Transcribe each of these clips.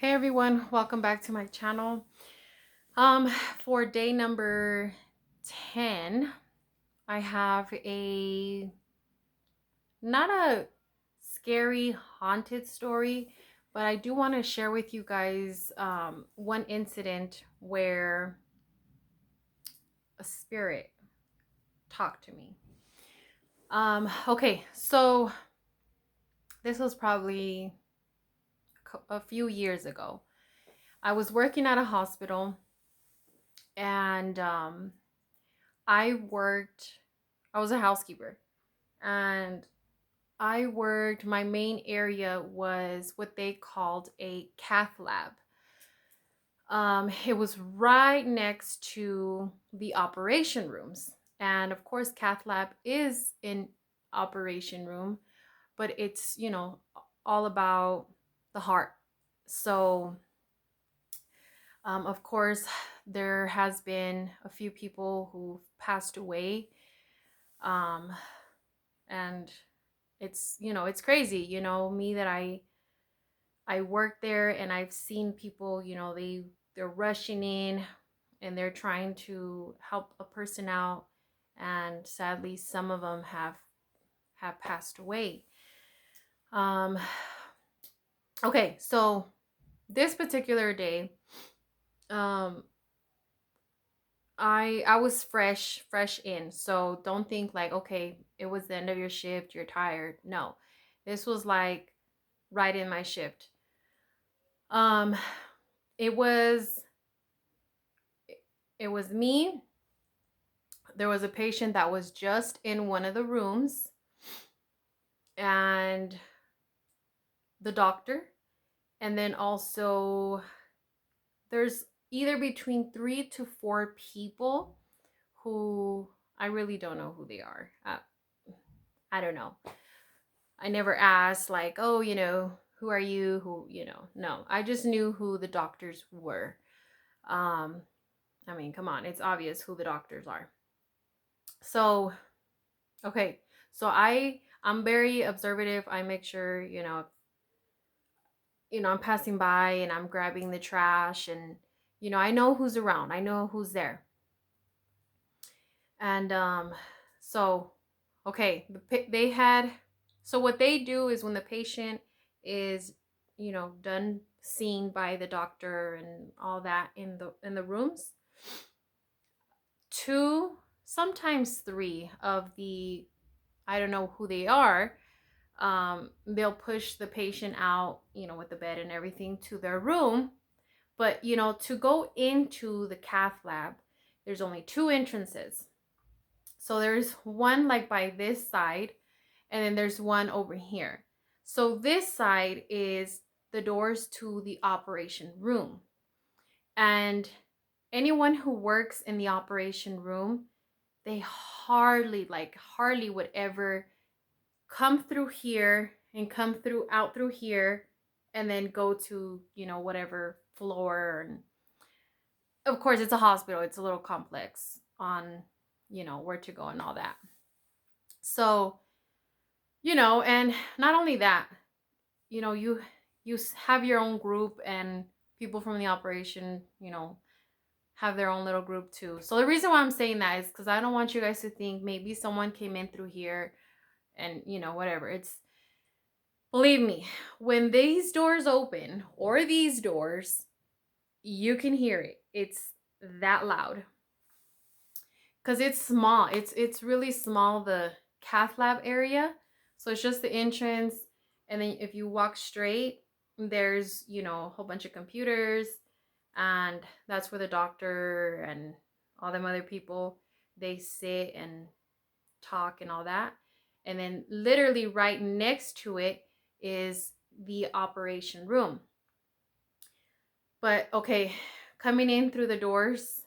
Hey everyone, welcome back to my channel. For day number 10, I have not a scary haunted story, but I do want to share with you guys one incident where a spirit talked to me. Okay, so this was probably a few years ago. I was working at a hospital and I worked, I was a housekeeper and my main area was what they called a cath lab. It was right next to the operation rooms. And of course, cath lab is in operation room, but it's, all about the heart. So, of course, there has been a few people who passed away. Um, and it's crazy, me that I work there and I've seen people, they're rushing in and they're trying to help a person out, and sadly some of them have passed away. um okay, so this particular day, um I was fresh in, so don't think like, okay, it was the end of your shift, you're tired. No, this was like right in my shift. um it was it was me. There was a patient that was just in one of the rooms, and the doctor, and then also there's either between 3 to 4 people who I really don't know who they are. I don't know. I never asked like, oh, who are you? No, I just knew who the doctors were. Um, I mean, come on, it's obvious who the doctors are. So, okay, so I'm very observative. I make sure, I'm passing by and I'm grabbing the trash, and I know who's around. I know who's there. And so okay, they had so what they do is when the patient is, done seen by the doctor and all that in the rooms, two, sometimes three of the, I don't know who they are, they'll push the patient out, with the bed and everything, to their room. But to go into the cath lab, there's only two entrances. So there's one like by this side, and then there's one over here. So this side is the doors to the operation room. And anyone who works in the operation room, they hardly would ever come through here and come through out through here and then go to, whatever floor. And of course, it's a hospital, it's a little complex on, where to go and all that. So, and not only that, you have your own group, and people from the operation, have their own little group too. So the reason why I'm saying that is because I don't want you guys to think maybe someone came in through here and, whatever. It's, believe me, when these doors open, or these doors, you can hear it. It's that loud. Because it's small. It's really small, the cath lab area. So it's just the entrance. And then if you walk straight, there's, a whole bunch of computers. And that's where the doctor and all them other people, they sit and talk and all that. And then literally right next to it is the operation room. But okay, coming in through the doors,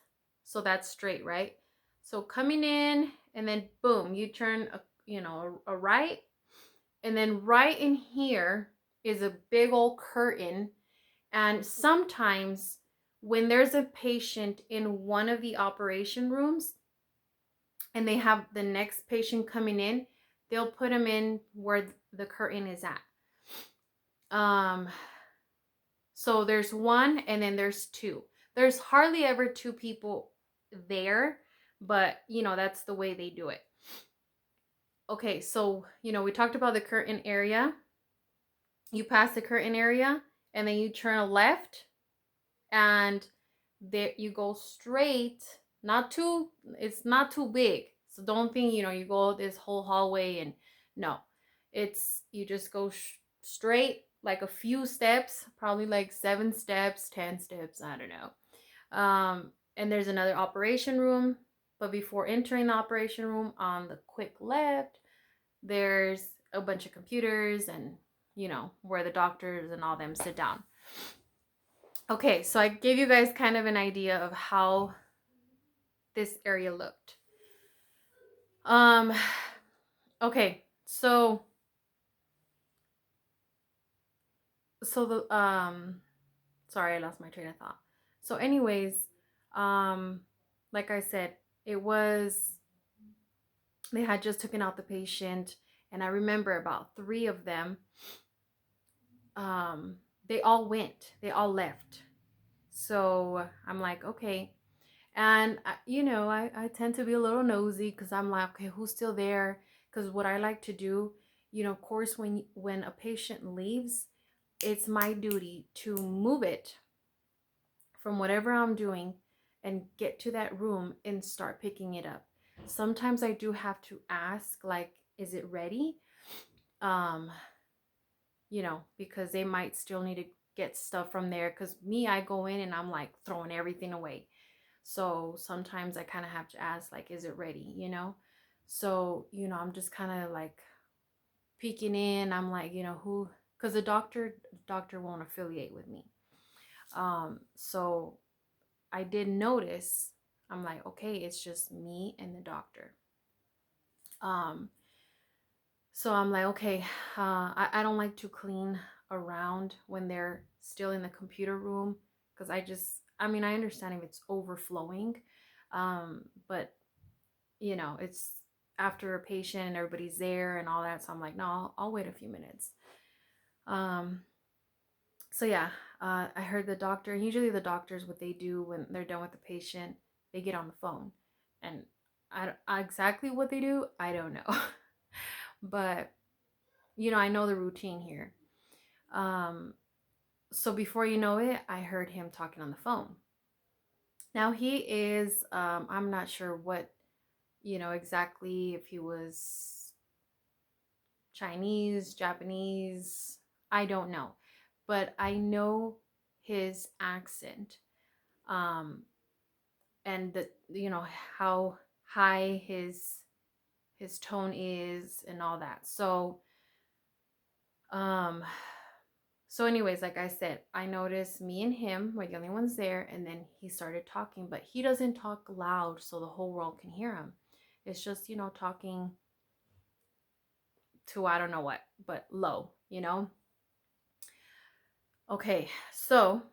so that's straight, right? So coming in, and then boom, you turn a right, and then right in here is a big old curtain. And sometimes when there's a patient in one of the operation rooms and they have the next patient coming in, they'll put them in where the curtain is at. So there's one and then there's two. There's hardly ever two people there, but that's the way they do it. Okay, so we talked about the curtain area. You pass the curtain area and then you turn a left, and there you go straight. It's not too big. So don't think, you go this whole hallway, and no. You just go straight, like a few steps, probably like 7 steps, 10 steps, I don't know. And there's another operation room, but before entering the operation room, on the quick left, there's a bunch of computers and, where the doctors and all them sit down. Okay, so I gave you guys kind of an idea of how this area looked. Okay, so the sorry, I lost my train of thought. So anyways, like I said, they had just taken out the patient, and I remember about 3 of them, they all left. So I'm like, okay. And I tend to be a little nosy, because I'm like, okay, who's still there? Because what I like to do, of course, when a patient leaves, it's my duty to move it from whatever I'm doing and get to that room and start picking it up. Sometimes I do have to ask, like, is it ready? Because they might still need to get stuff from there. Because I go in and I'm like throwing everything away. So sometimes I kind of have to ask, like, is it ready? So, I'm just kind of like peeking in. I'm like, who, because the doctor won't affiliate with me. So I did notice, I'm like, okay, it's just me and the doctor. So I'm like, okay, I don't like to clean around when they're still in the computer room, because I understand if it's overflowing, but it's after a patient and everybody's there and all that. So I'm like, no, I'll wait a few minutes. So yeah, I heard the doctor, and usually the doctors, what they do when they're done with the patient, they get on the phone, and exactly what they do, I don't know. But I know the routine here. So before you know it, I heard him talking on the phone. Now he is, I'm not sure what, exactly, if he was Chinese, Japanese, I don't know. But I know his accent, and how high his tone is and all that. Um, so anyways, like I said, I noticed me and him were the only ones there, and then he started talking, but he doesn't talk loud so the whole world can hear him. It's just, talking to I don't know what, but low. Okay, so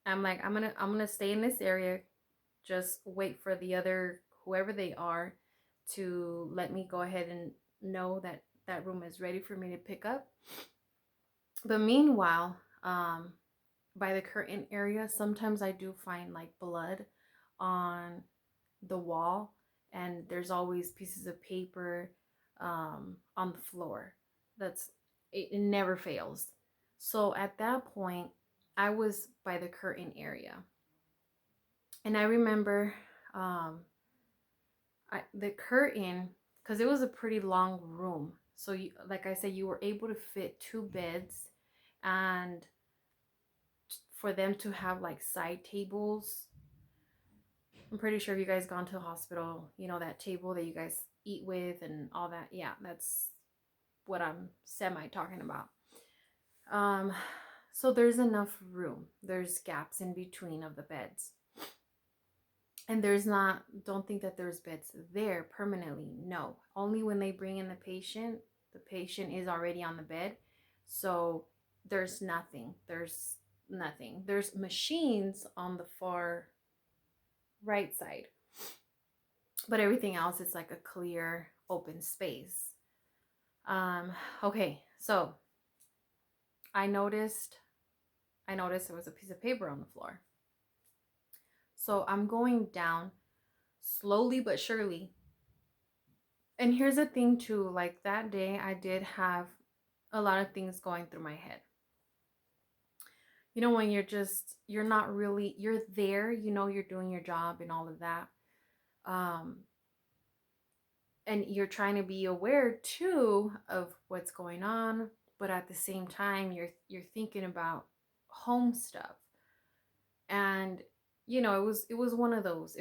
I'm like, I'm gonna stay in this area, just wait for the other, whoever they are, to let me go ahead and know that that room is ready for me to pick up. But meanwhile, by the curtain area, sometimes I do find like blood on the wall, and there's always pieces of paper on the floor. It never fails. So at that point, I was by the curtain area, and I remember the curtain, because it was a pretty long room. So like I said, you were able to fit 2 beds, and for them to have like side tables. I'm pretty sure if you guys gone to a hospital, that table that you guys eat with and all that. Yeah, that's what I'm semi talking about. Um, so there's enough room. There's gaps in between of the beds. And don't think that there's beds there permanently. No, only when they bring in the patient is already on the bed. So there's nothing. There's machines on the far right side, but everything else is like a clear open space. Okay, so I noticed I noticed there was a piece of paper on the floor. So I'm going down slowly but surely. And here's the thing too, like that day I did have a lot of things going through my head. You know, when you're not really, you're there, you know, you're doing your job and all of that. Um, and you're trying to be aware too of what's going on, but at the same time you're thinking about home stuff. And you know, it was one of those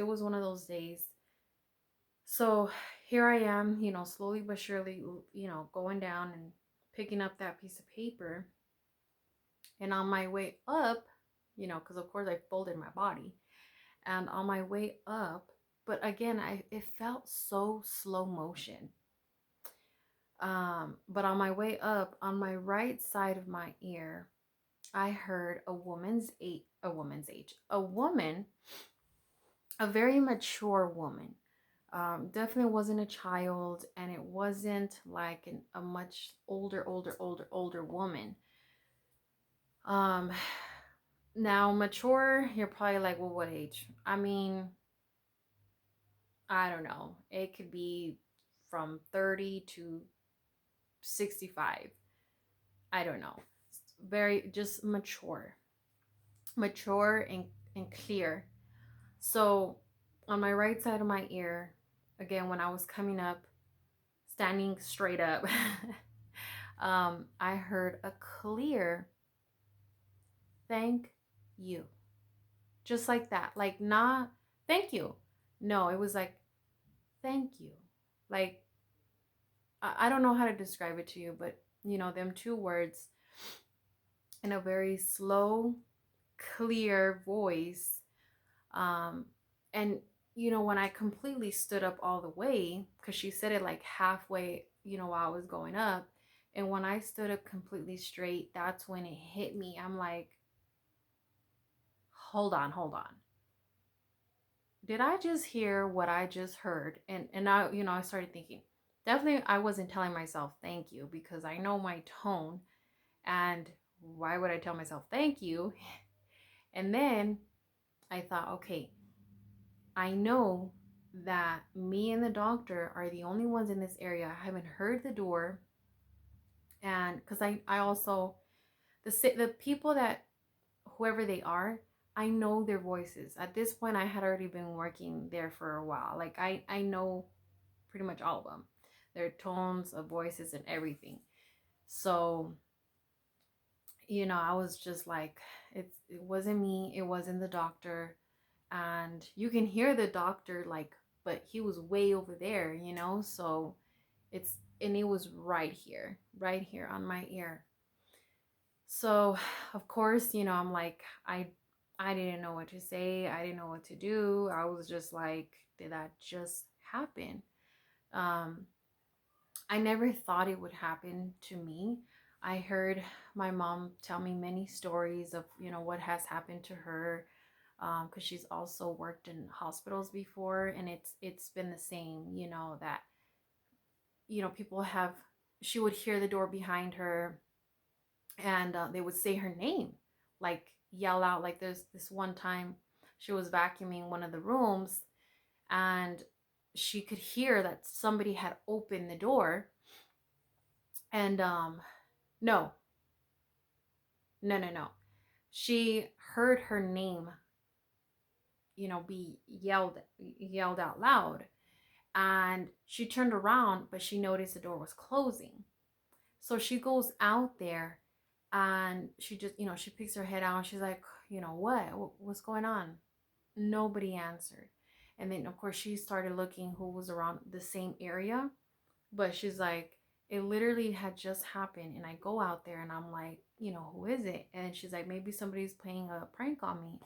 days. So here I am, you know, slowly but surely, you know, going down and picking up that piece of paper. And on my way up, you know, because of course I folded my body, and on my way up, but again, it felt so slow motion. But on my way up, on my right side of my ear, I heard a woman, a very mature woman. Definitely wasn't a child, and it wasn't like a much older woman. Um, Now mature, you're probably like, well, what age? I mean, I don't know. It could be from 30 to 65. I don't know. Very just mature and clear. So on my right side of my ear, again, when I was coming up, standing straight up, I heard a clear thank you. Just like that. Like, not thank you. No, it was like, thank you. Like, I don't know how to describe it to you, but you know, them two words in a very slow, clear voice. Um, and you know, when I completely stood up all the way, because she said it like halfway, you know, while I was going up. And when I stood up completely straight, that's when it hit me. I'm like, hold on. Did I just hear what I just heard? And I, you know, I started thinking, definitely I wasn't telling myself thank you, because I know my tone. And why would I tell myself thank you? And then I thought, okay, I know that me and the doctor are the only ones in this area. I haven't heard the door. And because I also, the people that, whoever they are, I know their voices. At this point, I had already been working there for a while. Like, I know pretty much all of them, their tones of voices and everything. So, you know, I was just like, it wasn't me, it wasn't the doctor. And you can hear the doctor, like, but he was way over there, you know. So and it was right here on my ear. So of course, you know, I'm like, I didn't know what to say, I didn't know what to do. I was just like, did that just happen? um I never thought it would happen to me. I heard my mom tell me many stories of, you know, what has happened to her, because she's also worked in hospitals before, and it's been the same, you know, that, you know, people have, she would hear the door behind her, and they would say her name, like yell out. Like, there's this one time she was vacuuming one of the rooms, and she could hear that somebody had opened the door. And no, no, she heard her name, you know, be yelled out loud. And she turned around, but she noticed the door was closing. So she goes out there, and she just, you know, she picks her head out, and she's like, you know, what's going on? Nobody answered. And then of course she started looking who was around the same area, but she's like, it literally had just happened. And I go out there, and I'm like, you know, who is it? And she's like, maybe somebody's playing a prank on me.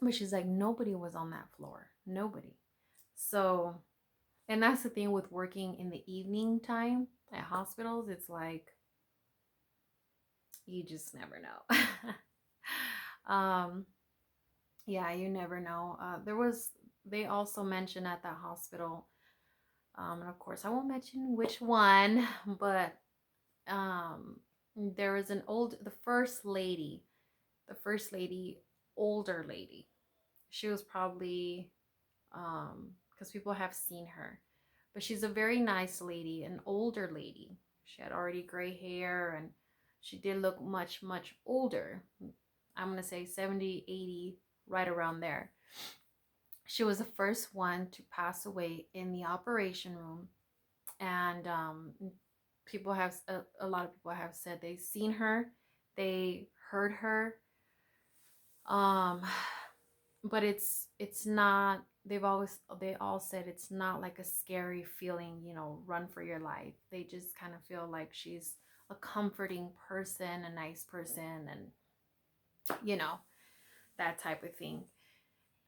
But she's like, nobody was on that floor, nobody. So, and that's the thing with working in the evening time at hospitals, it's like, you just never know. um yeah, you never know. They also mentioned at that hospital, and of course I won't mention which one, but there was the first lady, the first lady, older lady. She was probably, because people have seen her, but she's a very nice lady, an older lady. She had already gray hair and she did look much, much older. I'm going to say 70, 80, right around there. She was the first one to pass away in the operation room. And people have, a lot of people have said they've seen her, they heard her. Um, but it's not, they all said it's not like a scary feeling, you know, run for your life. They just kind of feel like she's a comforting person, a nice person, and you know, that type of thing.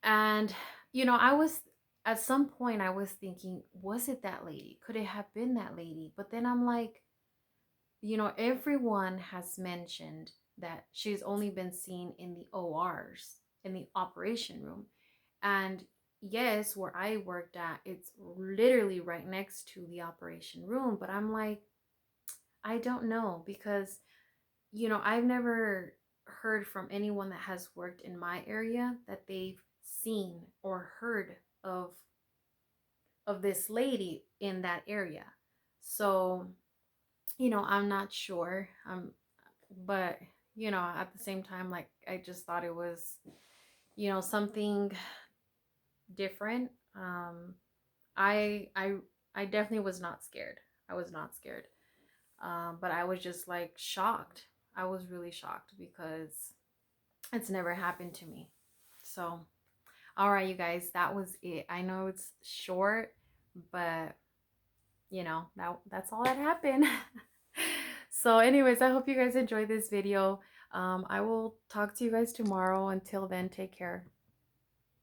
And you know, I was, at some point I was thinking, was it that lady? Could it have been that lady? But then I'm like, you know, everyone has mentioned that she's only been seen in the ORs, in the operation room. And yes, where I worked at, it's literally right next to the operation room. But I'm like, I don't know, because, you know, I've never heard from anyone that has worked in my area that they've seen or heard of this lady in that area. So, you know, I'm not sure. But you know, at the same time, like, I just thought it was, you know, something different. I definitely was not scared. I was not scared. But I was just like shocked. I was really shocked because it's never happened to me. So, all right, you guys, that was it. I know it's short, but you know, that's all that happened. So anyways, I hope you guys enjoyed this video. I will talk to you guys tomorrow. Until then, take care.